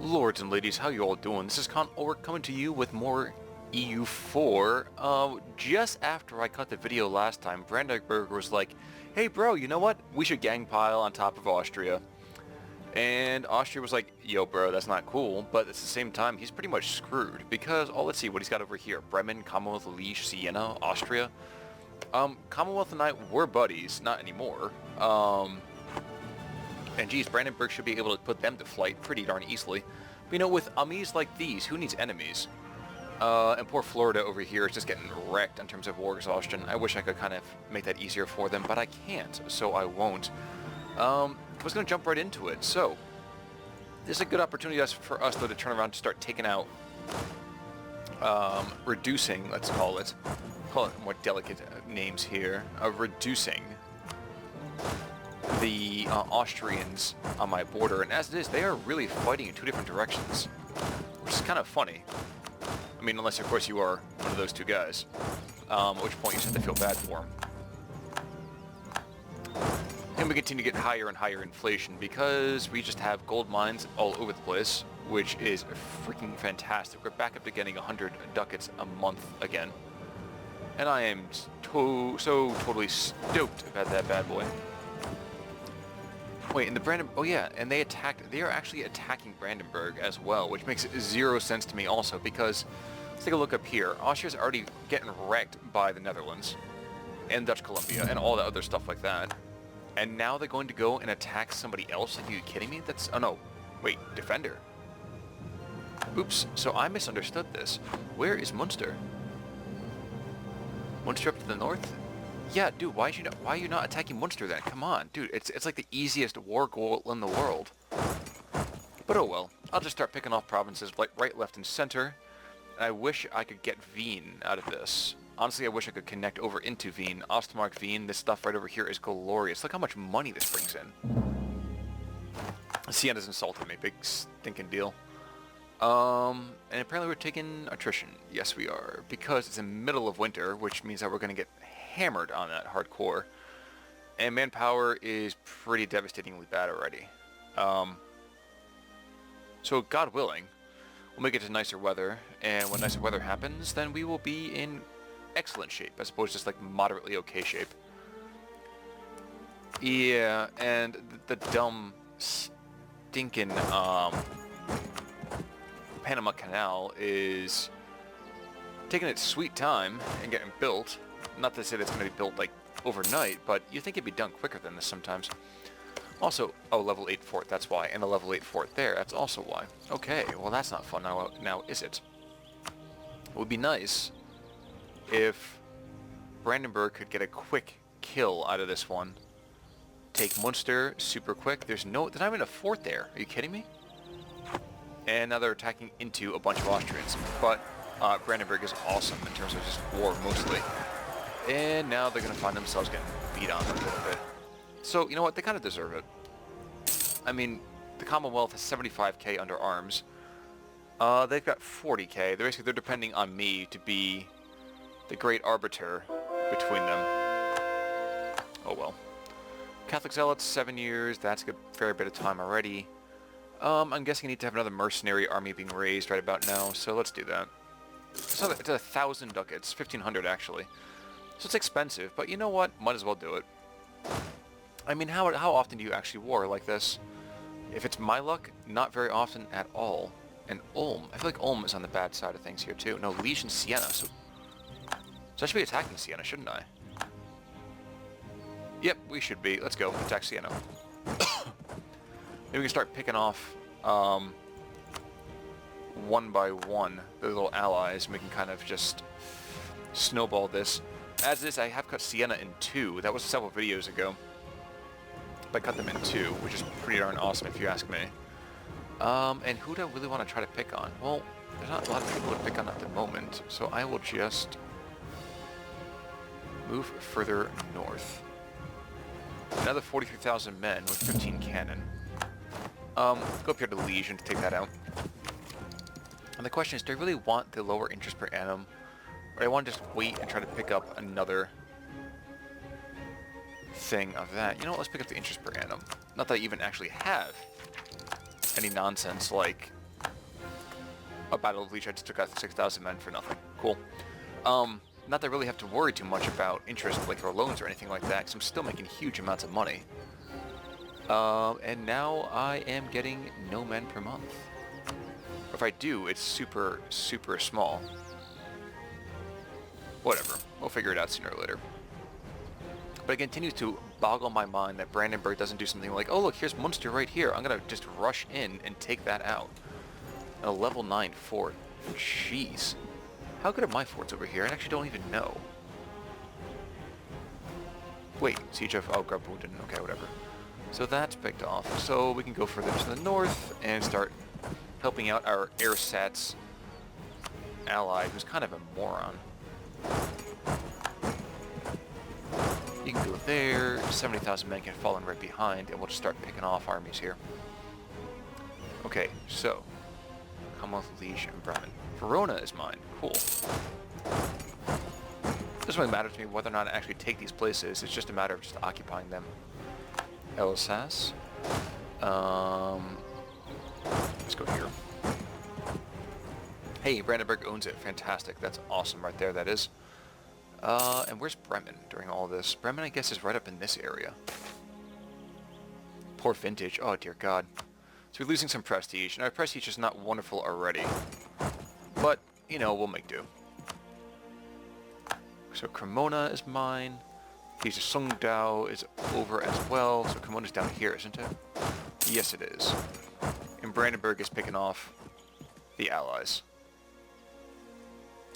Lords and ladies, how you all doing? This is Con Ulrich coming to you with more EU4. Just after I cut the video last time, Brandenburg was like, hey bro, you know what? We should gang pile on top of Austria. And Austria was like, yo bro, that's not cool. But at the same time, he's pretty much screwed because, oh, let's see what he's got over here. Bremen, Commonwealth, Liege, Siena, Austria. Commonwealth and I were buddies, not anymore. And geez, Brandenburg should be able to put them to flight pretty darn easily. But you know, with armies like these, who needs enemies? And poor Florida over here is just getting wrecked in terms of war exhaustion. I wish I could kind of make that easier for them, but I can't, so I won't. I was going to jump right into it. So, this is a good opportunity for us, though, to turn around and start taking out, reducing, let's call it more delicate names here, reducing the Austrians on my border. And as it is, they are really fighting in two different directions, which is kind of funny. I mean, unless, of course, you are one of those two guys, at which point you just have to feel bad for them. And we continue to get higher and higher inflation because we just have gold mines all over the place, which is freaking fantastic. We're back up to getting 100 ducats a month again. And I am so totally stoked about that bad boy. Wait, and oh yeah, and they are actually attacking Brandenburg as well, which makes zero sense to me also, because, let's take a look up here. Austria's already getting wrecked by the Netherlands, and Dutch Columbia, and all that other stuff like that. And now they're going to go and attack somebody else? Like, are you kidding me? Oh no, wait, Defender. Oops, so I misunderstood this. Where is Munster up to the north? Yeah, dude, why are you not attacking Munster then? Come on, dude, it's like the easiest war goal in the world. But oh well, I'll just start picking off provinces like right, left, and center. And I wish I could get Wien out of this. Honestly, I wish I could connect over into Wien. Ostmark, Wien, this stuff right over here is glorious. Look how much money this brings in. Siena's insulted me, big stinking deal. And apparently we're taking attrition. Yes, we are. Because it's in the middle of winter, which means that we're going to get hammered on that hardcore. And manpower is pretty devastatingly bad already. So God willing, we'll make it to nicer weather. And when nicer weather happens, then we will be in excellent shape, as opposed to just like moderately okay shape. Yeah, and the dumb, stinking, Panama Canal is taking its sweet time and getting built. Not to say that it's going to be built like overnight, but you think it'd be done quicker than this sometimes. Also, oh, level 8 fort, that's why. And a level 8 fort there, that's also why. Okay, well that's not fun now is it? It would be nice if Brandenburg could get a quick kill out of this one. Take Munster super quick. There's not even a fort there. Are you kidding me? And now they're attacking into a bunch of Austrians. But Brandenburg is awesome in terms of just war mostly. And now they're going to find themselves getting beat on a little bit. So, you know what? They kind of deserve it. I mean, the Commonwealth has 75k under arms. They've got 40k. They're depending on me to be the great arbiter between them. Oh well. Catholic Zealots, 7 years. That's a good fair bit of time already. I'm guessing I need to have another mercenary army being raised right about now, so let's do that. It's 1,000 ducats, 1,500 actually. So it's expensive, but you know what? Might as well do it. I mean, how often do you actually war like this? If it's my luck, not very often at all. And Ulm, I feel like Ulm is on the bad side of things here too. No, Liege and Siena, so I should be attacking Siena, shouldn't I? Yep, we should be. Let's go, attack Siena. Maybe we can start picking off one by one the little allies, and we can kind of just snowball this. As is, I have cut Siena in 2. That was several videos ago. But I cut them in 2, which is pretty darn awesome if you ask me. And who do I really want to try to pick on? Well, there's not a lot of people to pick on at the moment, so I will just move further north. Another 43,000 men with 15 cannon. Go up here to Liege and take that out. And the question is, do I really want the lower interest per annum? Or do I want to just wait and try to pick up another thing of that? You know what, let's pick up the interest per annum. Not that I even actually have any nonsense like A battle of Leech, I just took out 6,000 men for nothing. Cool. Not that I really have to worry too much about interest, like, or loans or anything like that, because I'm still making huge amounts of money. And now I am getting no men per month. If I do, it's super, super small. Whatever. We'll figure it out sooner or later. But it continues to boggle my mind that Brandenburg doesn't do something like, oh look, here's Munster right here. I'm going to just rush in and take that out. A level 9 fort. Jeez. How good are my forts over here? I actually don't even know. Wait, Siege of... Oh, Graubünden. Okay, whatever. So that's picked off. So we can go further to the north and start helping out our airsats ally, who's kind of a moron. You can go there. 70,000 men can fall in right behind, and we'll just start picking off armies here. Okay, so Commonwealth, Liege, and Bremen. Verona is mine. Cool. Doesn't really matter to me whether or not I actually take these places. It's just a matter of just occupying them. Alsace. Let's go here. Hey, Brandenburg owns it. Fantastic. That's awesome right there, that is. And where's Bremen during all this? Bremen, I guess, is right up in this area. Poor vintage. Oh, dear God. So we're losing some prestige. Now, our prestige is not wonderful already. But, you know, we'll make do. So Cremona is mine. Piece of Sungdao is over as well. So Cremona's down here, isn't it? Yes, it is. And Brandenburg is picking off the Allies.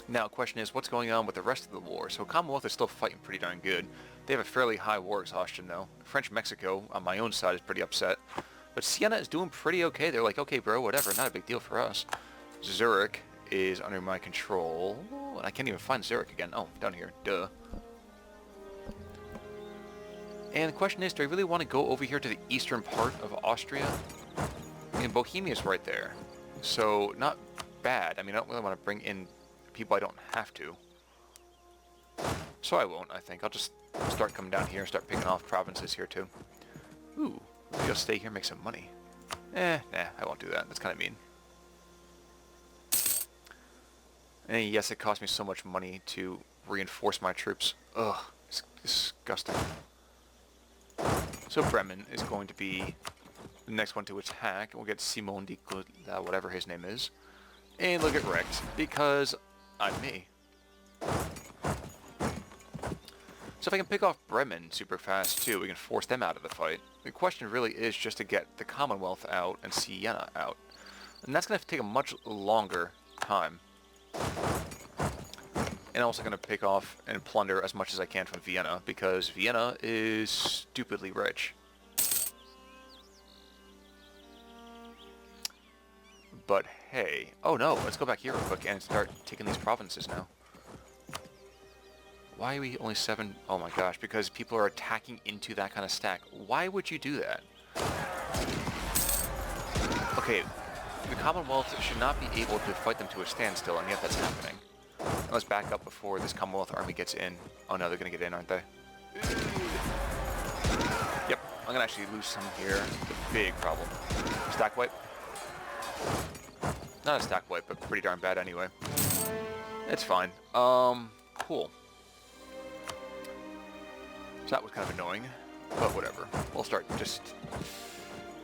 Now, question is, what's going on with the rest of the war? So Commonwealth is still fighting pretty darn good. They have a fairly high war exhaustion, though. French-Mexico, on my own side, is pretty upset. But Siena is doing pretty okay. They're like, okay, bro, whatever. Not a big deal for us. Zurich is under my control. And I can't even find Zurich again. Oh, down here. Duh. And the question is, do I really want to go over here to the eastern part of Austria? I mean, Bohemia's right there. So, not bad. I mean, I don't really want to bring in people I don't have to. So I won't, I think. I'll just start coming down here and start picking off provinces here, too. Ooh, maybe I'll stay here and make some money. Nah, I won't do that. That's kind of mean. And yes, it cost me so much money to reinforce my troops. Ugh, it's disgusting. So Bremen is going to be the next one to attack. We'll get Simon de whatever his name is. And they'll get wrecked, because I'm me. So if I can pick off Bremen super fast too, we can force them out of the fight. The question really is just to get the Commonwealth out and Siena out. And that's going to take a much longer time. And I'm also going to pick off and plunder as much as I can from Vienna, because Vienna is stupidly rich. But hey, oh no, let's go back here real quick and start taking these provinces now. Why are we only 7? Oh my gosh, because people are attacking into that kind of stack. Why would you do that? Okay, the Commonwealth should not be able to fight them to a standstill, and yet that's happening. Let's back up before this Commonwealth army gets in. Oh no, they're going to get in, aren't they? Yep, I'm going to actually lose some here. It's a big problem. Stack wipe? Not a stack wipe, but pretty darn bad anyway. It's fine. Cool. So that was kind of annoying, but whatever. We'll start just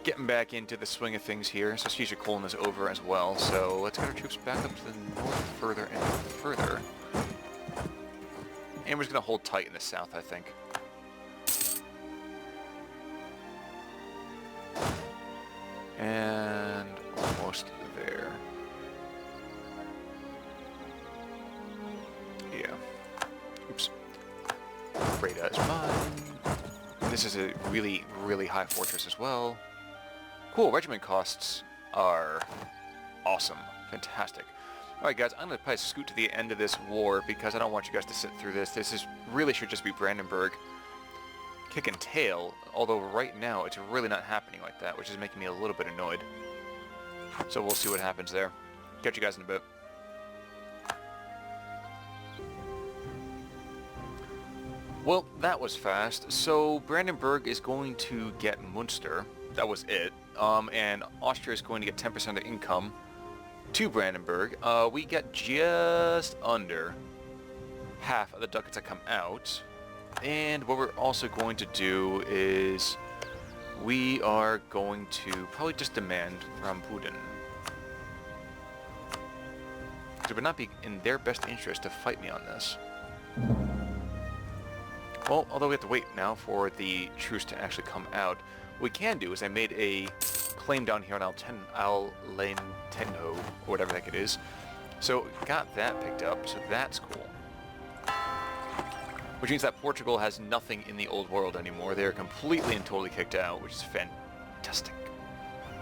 getting back into the swing of things here. So Siege of Cologne is over as well, so let's get our troops back up to the north further and further. And we're just going to hold tight in the south, I think. And almost there. Yeah. Oops. Breda is mine. This is a really, really high fortress as well. Cool, regiment costs are awesome. Fantastic. Alright guys, I'm going to probably scoot to the end of this war because I don't want you guys to sit through this. This is really should just be Brandenburg kicking tail, although right now it's really not happening like that, which is making me a little bit annoyed. So we'll see what happens there. Catch you guys in a bit. Well, that was fast. So Brandenburg is going to get Munster. That was it. And Austria is going to get 10% of income. to Brandenburg. We get just under half of the ducats that come out. And what we're also going to do is we are going to probably just demand from Putin. It would not be in their best interest to fight me on this. Well, although we have to wait now for the truce to actually come out, what we can do is I made a claim down here on Alenteno, or whatever the heck it is. So got that picked up, so that's cool. Which means that Portugal has nothing in the old world anymore. They are completely and totally kicked out, which is fantastic.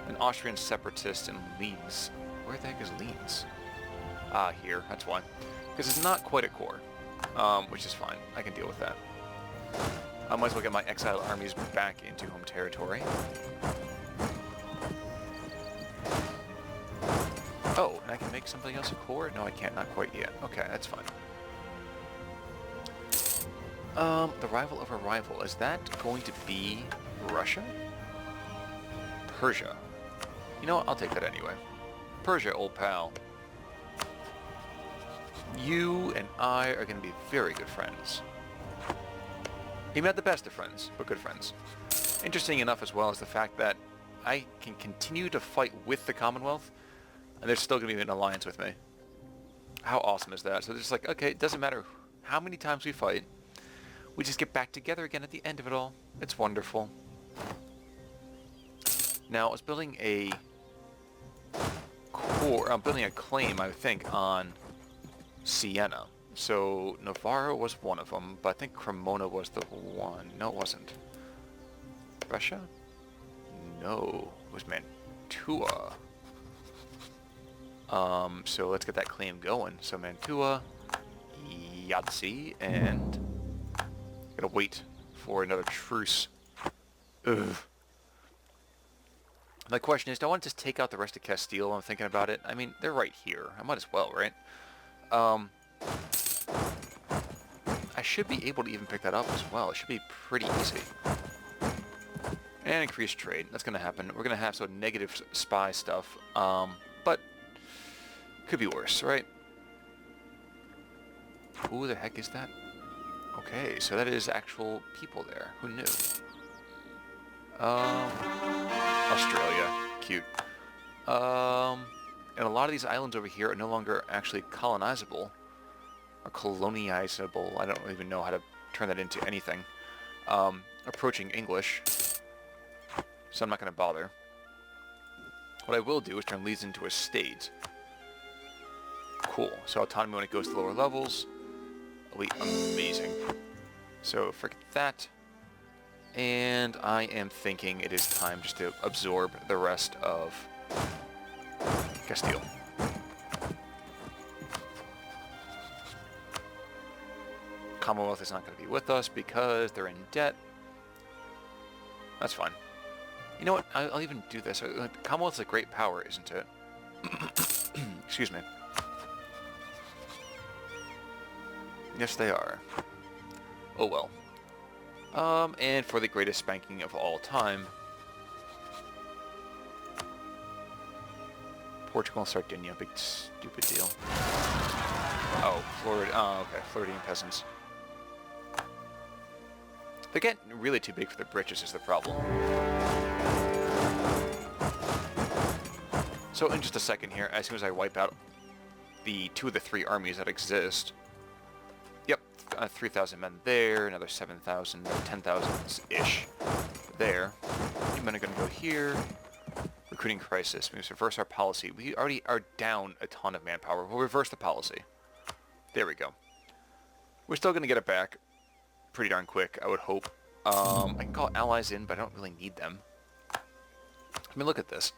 An Austrian separatist in Leeds. Where the heck is Leeds? Ah, here. That's why. Because it's not quite a core, which is fine. I can deal with that. I might as well get my exiled armies back into home territory. Oh, and I can make something else a core? No, I can't. Not quite yet. Okay, that's fine. The rival of a rival. Is that going to be Russia? Persia. You know what? I'll take that anyway. Persia, old pal. You and I are going to be very good friends. Maybe not the best of friends, but good friends. Interesting enough as well is the fact that I can continue to fight with the Commonwealth, and they're still going to be in an alliance with me. How awesome is that? So they're just like, okay, it doesn't matter how many times we fight, we just get back together again at the end of it all. It's wonderful. Now, I was building a core, I'm building a claim, I think, on Siena. So Navarro was one of them, but I think Cremona was the one. No, it wasn't. Russia? No, it was Mantua. So let's get that claim going. So Mantua, Yahtzee, and gotta wait for another truce. Ugh. My question is, do I want to just take out the rest of Castile? I'm thinking about it. I mean, they're right here. I might as well, right? I should be able to even pick that up as well. It should be pretty easy. And increased trade. That's going to happen. We're going to have some negative spy stuff. But could be worse, right? Who the heck is that? Okay, so that is actual people there. Who knew? Australia. Cute. And a lot of these islands over here are no longer actually colonizable. Or colonizable. I don't even know how to turn that into anything. Approaching English. So I'm not going to bother. What I will do is turn Leeds into a state. Cool. So autonomy when it goes to lower levels will be amazing. So forget that. And I am thinking it is time just to absorb the rest of Castile. Commonwealth is not going to be with us because they're in debt. That's fine. You know what? I'll even do this. Commonwealth is a great power, isn't it? Excuse me. Yes, they are. Oh well. And for the greatest spanking of all time, Portugal and Sardinia, big stupid deal. Oh, Florida. Oh, okay, Floridian peasants. They're getting really too big for their britches is the problem. So in just a second here, as soon as I wipe out the 2 of the 3 armies that exist, yep, 3,000 men there, another 7,000, 10,000-ish there. You men are going to go here. Recruiting crisis. We must reverse our policy. We already are down a ton of manpower. We'll reverse the policy. There we go. We're still going to get it back pretty darn quick, I would hope. I can call allies in, but I don't really need them. I mean, look at this.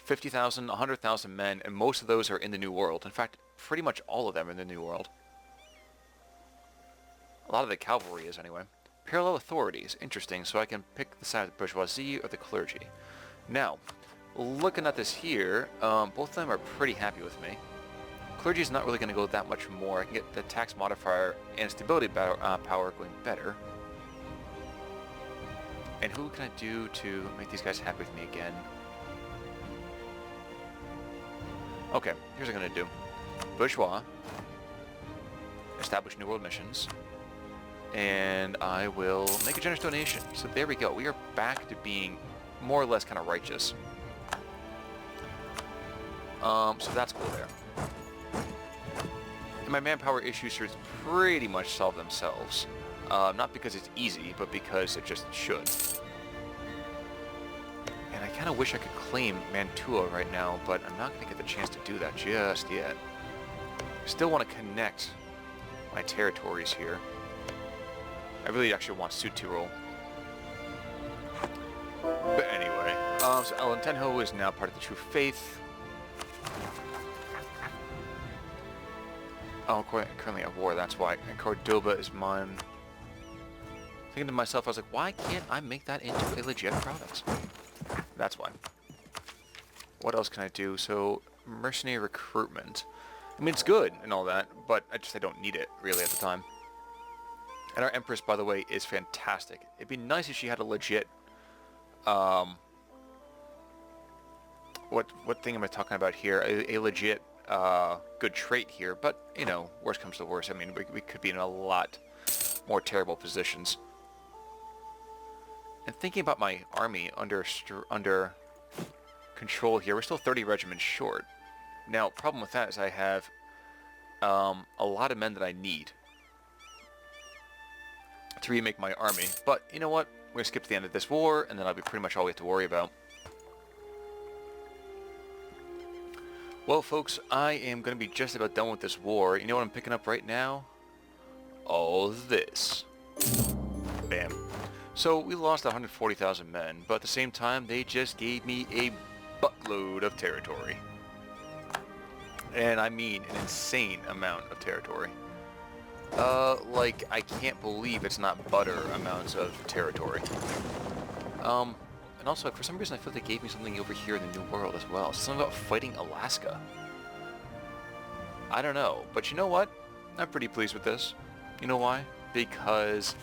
50,000, 100,000 men, and most of those are in the New World. In fact, pretty much all of them are in the New World. A lot of the cavalry is, anyway. Parallel authorities. Interesting, so I can pick the side of the bourgeoisie or the clergy. Now, looking at this here, both of them are pretty happy with me. Clergy is not really going to go that much more. I can get the tax modifier and stability power going better. And who can I do to make these guys happy with me again? Okay, here's what I'm gonna do. Bourgeois. Establish New World missions. And I will make a generous donation. So there we go. We are back to being more or less kind of righteous. So that's cool there. And my manpower issues should pretty much solve themselves. Not because it's easy, but because it just should. And I kind of wish I could claim Mantua right now, but I'm not going to get the chance to do that just yet. Still want to connect my territories here. I really actually want Südtirol. But anyway, so Alentejo is now part of the True Faith. Oh, currently at war, that's why. And Cordoba is mine. Thinking to myself, I was like, why can't I make that into a legit province? That's why. What else can I do? So, mercenary recruitment. I mean, it's good and all that, but I don't need it, really, at the time. And our Empress, by the way, is fantastic. It'd be nice if she had a legit... What thing am I talking about here? A legit good trait here, but, you know, worst comes to worst. I mean, we could be in a lot more terrible positions. And thinking about my army under control here, we're still 30 regiments short. Now, problem with that is I have a lot of men that I need to remake my army. But, you know what? We're going to skip to the end of this war, and then that'll be pretty much all we have to worry about. Well, folks, I am going to be just about done with this war. You know what I'm picking up right now? All this. Bam. So, we lost 140,000 men, but at the same time, they just gave me a buttload of territory. And I mean an insane amount of territory. Like, I can't believe it's not butter amounts of territory. And also, for some reason, I feel they gave me something over here in the New World as well. Something about fighting Alaska. I don't know, but you know what? I'm pretty pleased with this. You know why? Because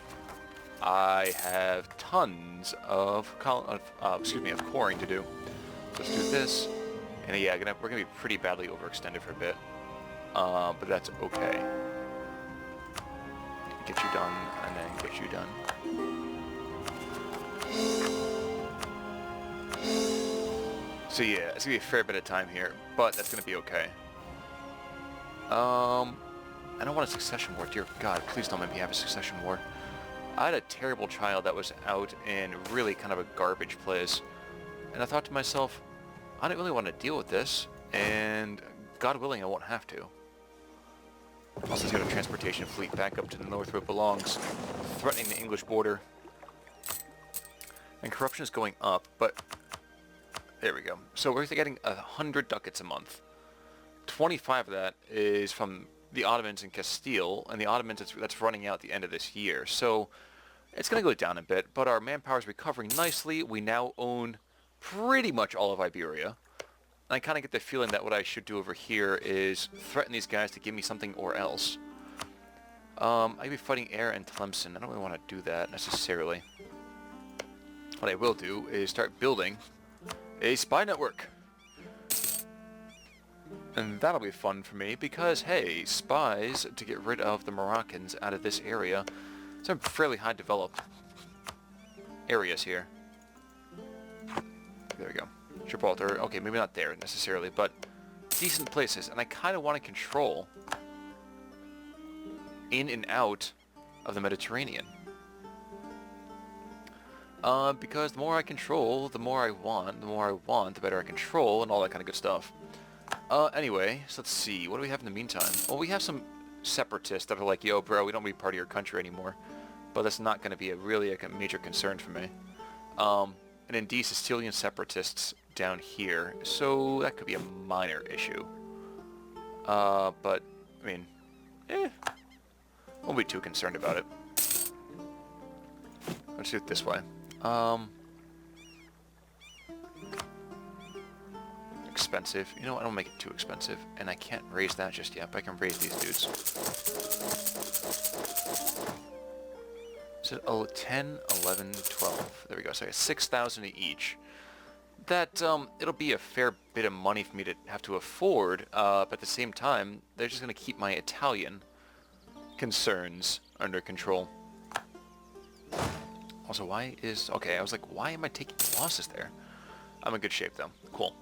I have tons of coring to do. So let's do this. And yeah, we're gonna be pretty badly overextended for a bit. But that's okay. Get you done, and then get you done. So yeah, it's gonna be a fair bit of time here, but that's gonna be okay. I don't want a succession war. Dear God, please don't make me have a succession war. I had a terrible child that was out in really kind of a garbage place, and I thought to myself, I don't really want to deal with this, and God willing, I won't have to. Also, let's get a transportation fleet back up to the north where it belongs, threatening the English border. And corruption is going up, but there we go. So we're getting 100 ducats a month. 25 of that is from the Ottomans in Castile, and the Ottomans, that's running out at the end of this year. So it's going to go down a bit, but our manpower is recovering nicely. We now own pretty much all of Iberia. And I kind of get the feeling that what I should do over here is threaten these guys to give me something or else. I'd be fighting Air and Tlemcen. I don't really want to do that necessarily. What I will do is start building a spy network. And that'll be fun for me because, hey, spies to get rid of the Moroccans out of this area. Some fairly high developed areas here. There we go. Gibraltar. Okay, maybe not there necessarily, but decent places. And I kind of want to control in and out of the Mediterranean. Because the more I control, the more I want. The more I want, the better I control, and all that kind of good stuff. Anyway, so let's see. What do we have in the meantime? Well, we have some separatists that are like, yo, bro, we don't want to be part of your country anymore. But that's not going to be a major concern for me. And indeed, Sicilian separatists down here. So that could be a minor issue. But, I mean, won't be too concerned about it. Let's do it this way. Expensive. You know what? I don't make it too expensive. And I can't raise that just yet, but I can raise these dudes. So, 10, 11, 12. There we go. So I got 6,000 each. that it'll be a fair bit of money for me to have to afford, but at the same time, they're just going to keep my Italian concerns under control. Also, why is... Okay, I was like, why am I taking losses there? I'm in good shape, though. Cool.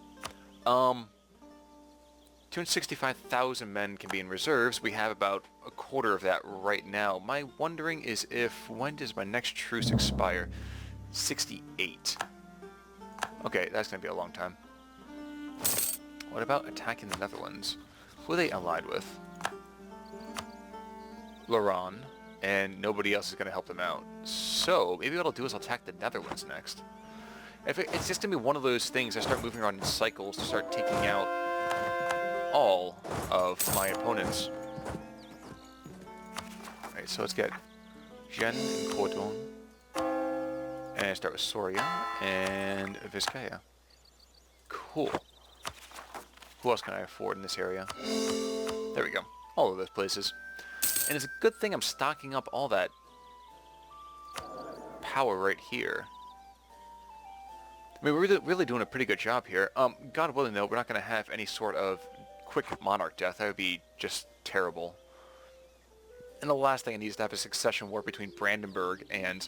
265,000 men can be in reserves. We have about a quarter of that right now. My wondering is when does my next truce expire? 68. Okay, that's going to be a long time. What about attacking the Netherlands? Who are they allied with? Laron, and nobody else is going to help them out. So, maybe what I'll do is I'll attack the Netherlands next. It's just going to be one of those things I start moving around in cycles to start taking out all of my opponents. Alright, so let's get Gen and Cordon. And start with Soria and Vizcaya. Cool. Who else can I afford in this area? There we go. All of those places. And it's a good thing I'm stocking up all that power right here. I mean, we're really doing a pretty good job here. God willing, though, we're not going to have any sort of quick monarch death. That would be just terrible. And the last thing I need is to have a succession war between Brandenburg and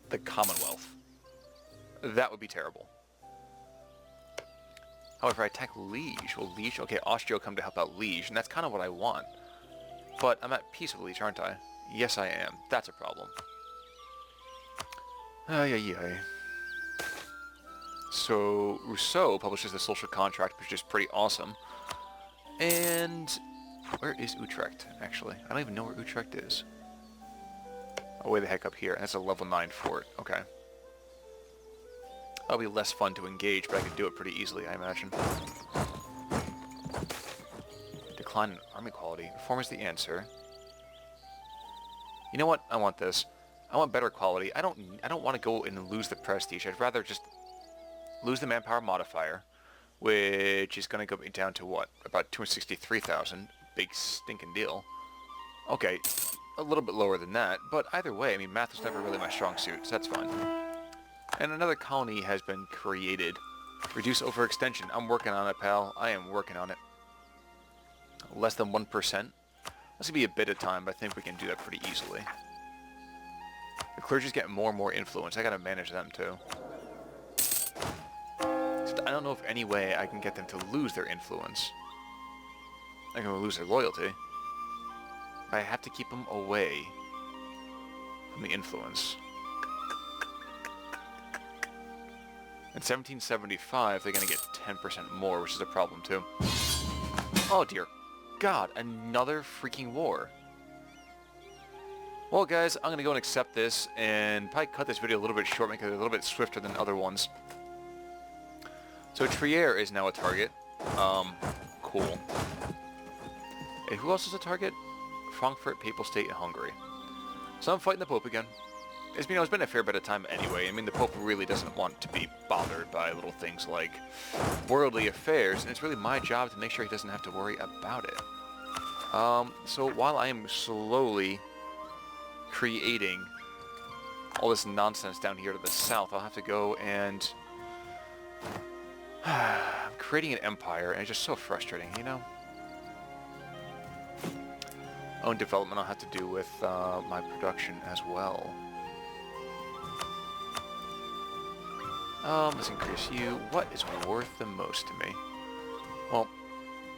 the Commonwealth. That would be terrible. However, I attack Liege. Well, Liege... Okay, Austria will come to help out Liege, and that's kind of what I want. But I'm at peace with Liege, aren't I? Yes, I am. That's a problem. Ay. So, Rousseau publishes the Social Contract, which is pretty awesome. And... where is Utrecht, actually? I don't even know where Utrecht is. Oh, way the heck up here. That's a level 9 fort. Okay. That'll be less fun to engage, but I could do it pretty easily, I imagine. Decline in army quality. Reform is the answer. You know what? I want this. I want better quality. I don't want to go and lose the prestige. I'd rather just lose the manpower modifier, which is going to go down to what? About 263,000. Big stinking deal. Okay. A little bit lower than that, but either way, I mean, math was never really my strong suit, so that's fine. And another colony has been created. Reduce overextension. I'm working on it, pal. I am working on it. Less than 1%. That's going to be a bit of time, but I think we can do that pretty easily. The clergy's getting more and more influence. I got to manage them, too. So I don't know if any way I can get them to lose their influence. I'm going to lose their loyalty. I have to keep them away from the influence. In 1775, they're going to get 10% more, which is a problem, too. Oh, dear God, another freaking war. Well, guys, I'm going to go and accept this, and probably cut this video a little bit short, make it a little bit swifter than other ones. So Trier is now a target. Cool. And who else is a target? Frankfurt, Papal State, and Hungary. So I'm fighting the Pope again. It's been a fair bit of time anyway. I mean, the Pope really doesn't want to be bothered by little things like worldly affairs, and it's really my job to make sure he doesn't have to worry about it. So while I am slowly creating all this nonsense down here to the south, I'll have to go and... I'm creating an empire, and it's just so frustrating, you know? Own development I'll have to do with my production as well. Let's increase you. What is worth the most to me? Well,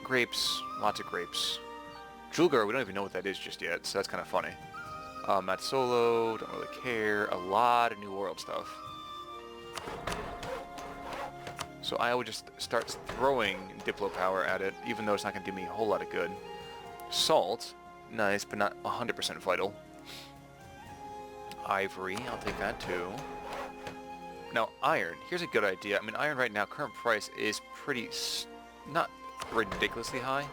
grapes. Lots of grapes. Julgar, we don't even know what that is just yet, so that's kind of funny. Matt Solo, don't really care. A lot of New World stuff. So I would just start throwing Diplo power at it, even though it's not going to do me a whole lot of good. Salt. Nice, but not 100% vital. Ivory, I'll take that too. Now, iron. Here's a good idea. I mean, iron right now, current price is pretty... not ridiculously high,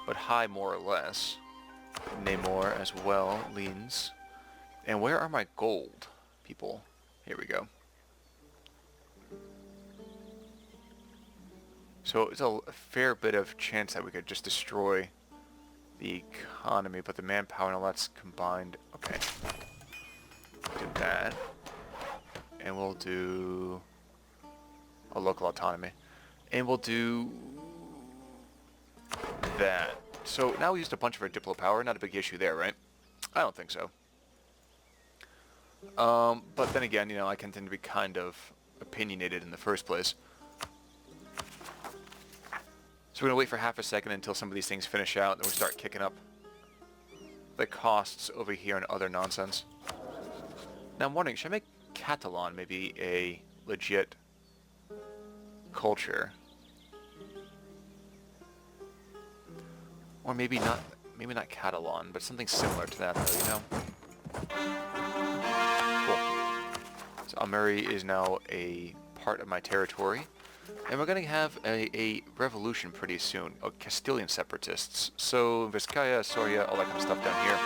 but high more or less. Namor as well, leans. And where are my gold people? Here we go. So it's a fair bit of chance that we could just destroy the economy, but the manpower and all that's combined. Okay. Do that. And we'll do a local autonomy. And we'll do that. So now we used a bunch of our Diplo power. Not a big issue there, right? I don't think so. But then again, you know, I can tend to be kind of opinionated in the first place. So we're going to wait for half a second until some of these things finish out, then we'll start kicking up the costs over here and other nonsense. Now I'm wondering, should I make Catalan maybe a legit culture? Or maybe not Catalan, but something similar to that though, you know? Cool. So Almeri is now a part of my territory. And we're going to have a revolution pretty soon. Oh, Castilian separatists. So Vizcaya, Soria, all that kind of stuff down here.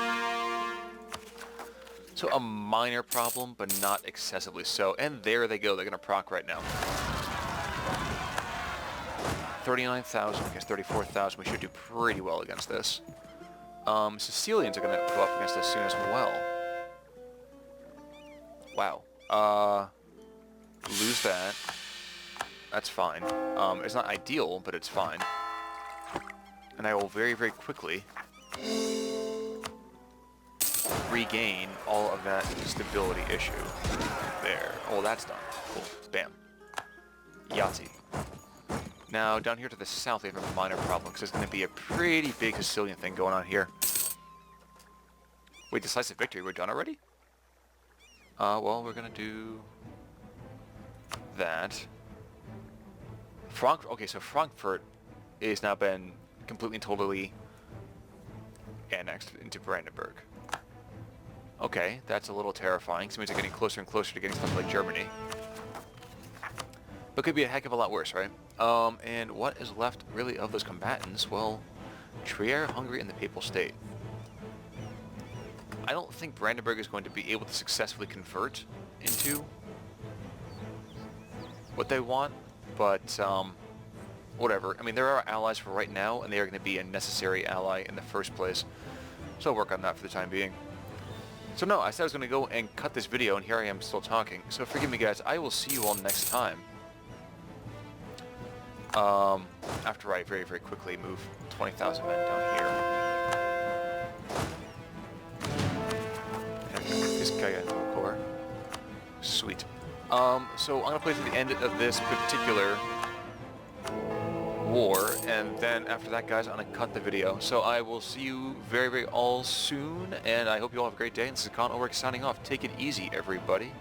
So a minor problem, but not excessively so. And there they go. They're going to proc right now. 39,000 against 34,000. We should do pretty well against this. Sicilians are going to go up against us soon as well. Wow. Lose that. That's fine. It's not ideal, but it's fine. And I will very, very quickly regain all of that stability issue. There. Oh, that's done. Cool. Bam. Yahtzee. Now, down here to the south, we have a minor problem, because there's going to be a pretty big Sicilian thing going on here. Wait, decisive victory. We're done already? Well, we're going to do that. Okay, so Frankfurt is now been completely and totally annexed into Brandenburg. Okay, that's a little terrifying. So it means they're getting closer and closer to getting stuff like Germany. But could be a heck of a lot worse, right? And what is left really of those combatants? Well, Trier, Hungary, and the Papal State. I don't think Brandenburg is going to be able to successfully convert into what they want. But, whatever. I mean, they're our allies for right now, and they are going to be a necessary ally in the first place. So I'll work on that for the time being. So no, I said I was going to go and cut this video, and here I am still talking. So forgive me, guys. I will see you all next time. After I very, very quickly move 20,000 men down here. And this guy in the core. Sweet. So I'm going to play to the end of this particular war, and then after that, guys, I'm going to cut the video. So I will see you very, very all soon, and I hope you all have a great day. And this is Con Ulrich signing off. Take it easy, everybody.